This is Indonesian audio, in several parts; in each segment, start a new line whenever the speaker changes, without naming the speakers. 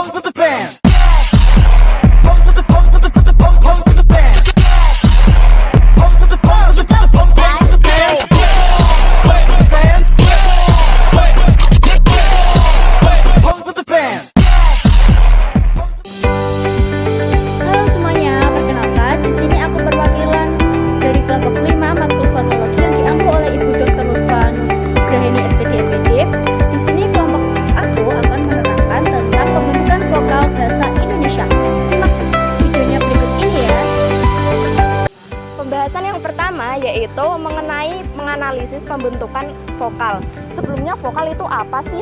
pose with the bands. Pose with the pose with the pose with the bands. Pose with the pose with the pose with the bands. Pose with the bands. Pose with the bands.
Halo semuanya, perkenalkan di sini aku perwakilan dari kelompok 5 matkul fonologi yang diampu oleh Ibu Dr. Lutfa Nugraheni SPD MPD. Di sini kelompok aku akan menerangkan tentang pembentukan vokal bahasa Indonesia. Simak videonya berikut ini ya.
Pembahasan yang pertama yaitu mengenai menganalisis pembentukan vokal. Sebelumnya vokal itu apa sih?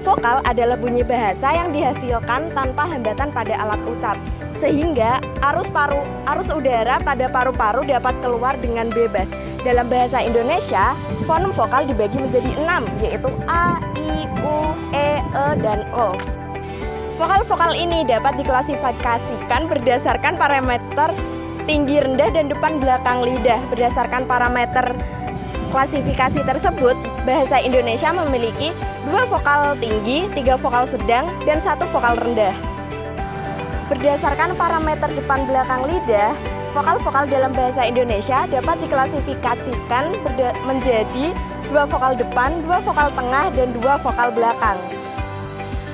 Vokal adalah bunyi bahasa yang dihasilkan tanpa hambatan pada alat ucap, sehingga arus udara pada paru-paru dapat keluar dengan bebas. Dalam bahasa Indonesia, fonem vokal dibagi menjadi 6, yaitu A, I, U, E, dan O. Vokal-vokal ini dapat diklasifikasikan berdasarkan parameter tinggi, rendah, dan depan belakang lidah. Berdasarkan parameter klasifikasi tersebut, bahasa Indonesia memiliki 2 vokal tinggi, 3 vokal sedang, dan 1 vokal rendah. Berdasarkan parameter depan belakang lidah, vokal-vokal dalam bahasa Indonesia dapat diklasifikasikan menjadi 2 vokal depan, 2 vokal tengah, dan 2 vokal belakang.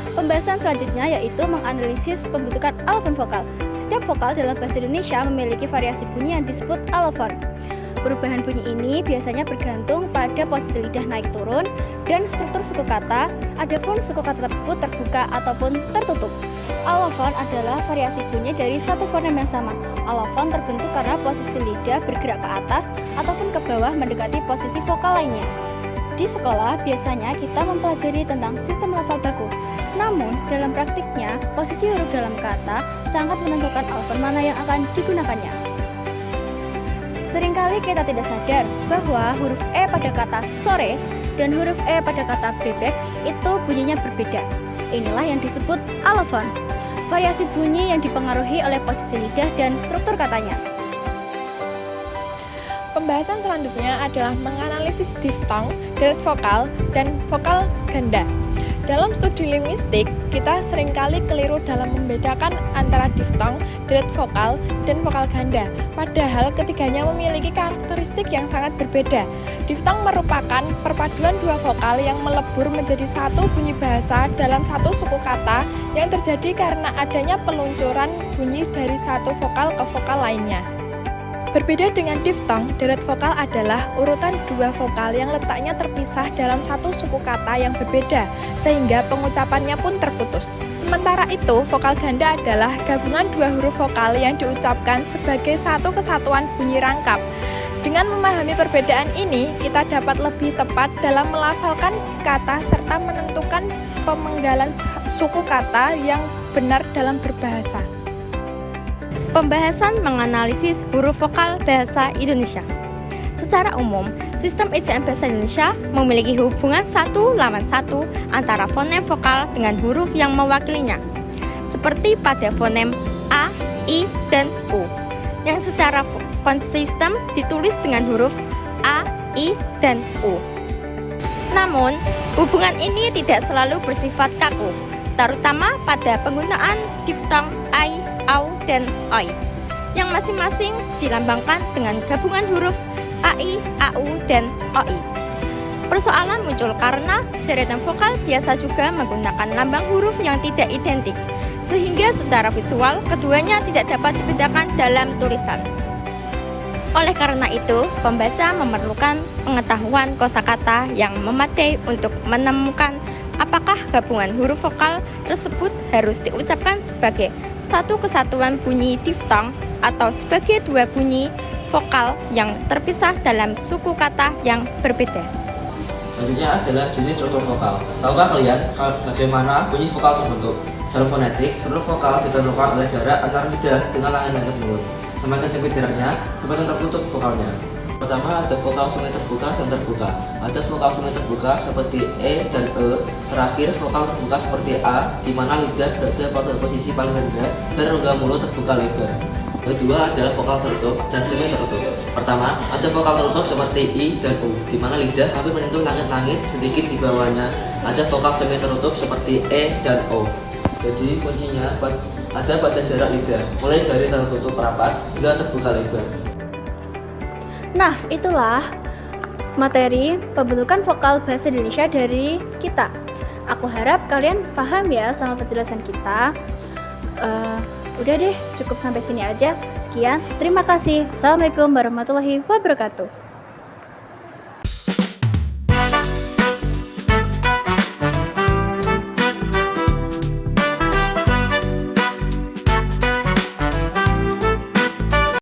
Pembahasan selanjutnya yaitu menganalisis pembentukan alofon vokal. Setiap vokal dalam bahasa Indonesia memiliki variasi bunyi yang disebut alofon. Perubahan bunyi ini biasanya bergantung pada posisi lidah naik turun dan struktur suku kata, adapun suku kata tersebut terbuka ataupun tertutup. Alofon adalah variasi bunyi dari satu fonem yang sama. Alofon terbentuk karena posisi lidah bergerak ke atas ataupun ke bawah mendekati posisi vokal lainnya. Di sekolah biasanya kita mempelajari tentang sistem lafal baku. Namun, dalam praktiknya, posisi huruf dalam kata sangat menentukan alofon mana yang akan digunakannya. Seringkali kita tidak sadar bahwa huruf E pada kata sore dan huruf E pada kata bebek itu bunyinya berbeda. Inilah yang disebut alofon. Variasi bunyi yang dipengaruhi oleh posisi lidah dan struktur katanya.
Pembahasan selanjutnya adalah menganalisis diftong, deret vokal, dan vokal ganda. Dalam studi linguistik, kita seringkali keliru dalam membedakan antara diftong, deret vokal, dan vokal ganda. Padahal ketiganya memiliki karakteristik yang sangat berbeda. Diftong merupakan perpaduan 2 vokal yang melebur menjadi satu bunyi bahasa dalam satu suku kata yang terjadi karena adanya peluncuran bunyi dari satu vokal ke vokal lainnya. Berbeda dengan diftong, deret vokal adalah urutan 2 vokal yang letaknya terpisah dalam satu suku kata yang berbeda, sehingga pengucapannya pun terputus. Sementara itu, vokal ganda adalah gabungan 2 huruf vokal yang diucapkan sebagai satu kesatuan bunyi rangkap. Dengan memahami perbedaan ini, kita dapat lebih tepat dalam melafalkan kata serta menentukan pemenggalan suku kata yang benar dalam berbahasa.
Pembahasan menganalisis huruf vokal bahasa Indonesia. Secara umum, sistem ejaan bahasa Indonesia memiliki hubungan 1 lawan 1 antara fonem vokal dengan huruf yang mewakilinya, seperti pada fonem A, I, dan U, yang secara konsisten ditulis dengan huruf A, I, dan U. Namun, hubungan ini tidak selalu bersifat kaku, terutama pada penggunaan diftong ai, au, dan oi, yang masing-masing dilambangkan dengan gabungan huruf ai, au, dan oi. Persoalan muncul karena deretan vokal biasa juga menggunakan lambang huruf yang tidak identik, sehingga secara visual keduanya tidak dapat dibedakan dalam tulisan. Oleh karena itu, pembaca memerlukan pengetahuan kosakata yang memadai untuk menemukan apakah gabungan huruf vokal tersebut harus diucapkan sebagai satu kesatuan bunyi diftong atau sebagai 2 bunyi vokal yang terpisah dalam suku kata yang berbeda.
Selanjutnya adalah jenis struktur vokal. Tahukah kalian bagaimana bunyi vokal terbentuk? Dalam fonetik, seluruh vokal ditentukan oleh jarak antara lidah dengan langit-langit mulut. Semakin sempit jaraknya, semakin tertutup vokalnya. Pertama ada vokal semi terbuka dan terbuka. Ada vokal semi terbuka seperti E dan E. Terakhir vokal terbuka seperti A, di mana lidah berada pada posisi paling rendah dan rongga mulut terbuka lebar. Kedua adalah vokal tertutup dan semi tertutup. Pertama ada vokal tertutup seperti I dan U, di mana lidah hampir menyentuh langit-langit sedikit di bawahnya. Ada vokal semi tertutup seperti E dan O. Jadi kuncinya ada pada jarak lidah, mulai dari tertutup rapat hingga terbuka lebar.
Nah, itulah materi pembentukan vokal bahasa Indonesia dari kita. Aku harap kalian paham ya sama penjelasan kita. Udah deh, cukup sampai sini aja. Sekian, terima kasih. Assalamualaikum warahmatullahi wabarakatuh.